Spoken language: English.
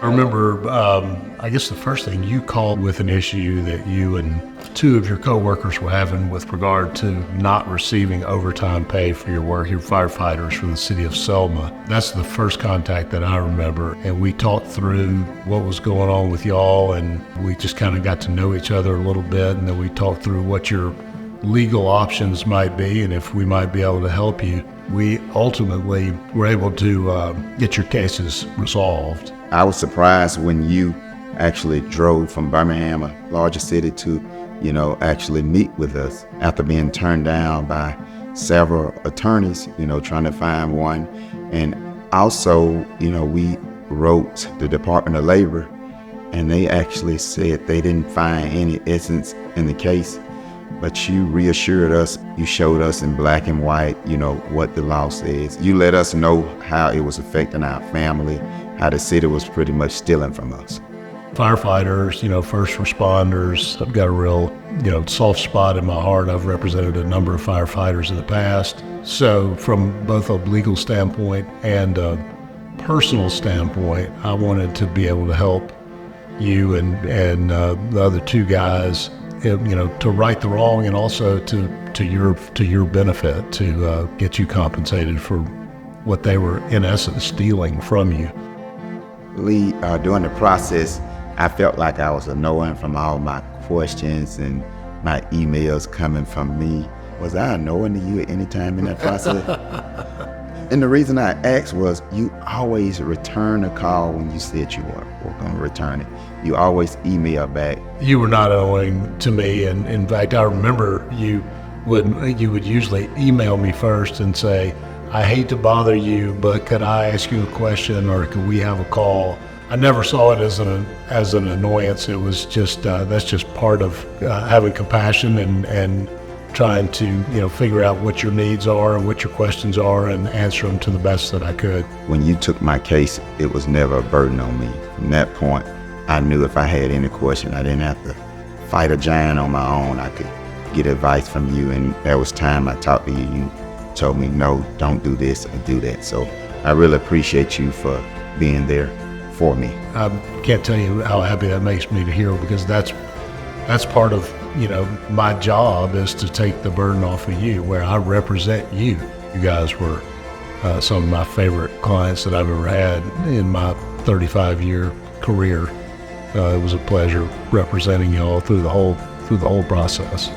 I remember, I guess the first thing you called with an issue that you and two of your coworkers were having with regard to not receiving overtime pay for your work, your firefighters for the city of Selma. That's the first contact that I remember. And we talked through what was going on with y'all, and we just kind of got to know each other a little bit. And then we talked through what your legal options might be and if we might be able to help you. We ultimately were able to get your cases resolved. I was surprised when you actually drove from Birmingham, a larger city, to, actually meet with us after being turned down by several attorneys, trying to find one. And also, we wrote the Department of Labor, and they actually said they didn't find any essence in the case. But you reassured us, you showed us in black and white, what the law says. You let us know how it was affecting our family, how the city was pretty much stealing from us. Firefighters, first responders, I've got a real, soft spot in my heart. I've represented a number of firefighters in the past. So from both a legal standpoint and a personal standpoint, I wanted to be able to help you and the other two guys, to right the wrong, and also to your benefit, to get you compensated for what they were in essence stealing from you. Lee, during the process, I felt like I was annoying from all my questions and my emails coming from me. Was I annoying to you at any time in that process? And the reason I asked was, you always return a call when you said you were going to return it. You always email back. You were not annoying to me, and in fact, I remember you would usually email me first and say, "I hate to bother you, but could I ask you a question, or could we have a call?" I never saw it as an annoyance. It was just that's just part of having compassion and trying to figure out what your needs are and what your questions are and answer them to the best that I could. When you took my case, it was never a burden on me. From that point, I knew if I had any question, I didn't have to fight a giant on my own. I could get advice from you, and there was time I talked to you. You told me, no, don't do this or do that. So I really appreciate you for being there for me. I can't tell you how happy that makes me to hear, because that's part of my job, is to take the burden off of you, where I represent you. You guys were some of my favorite clients that I've ever had in my 35-year career. It was a pleasure representing you all through the whole process.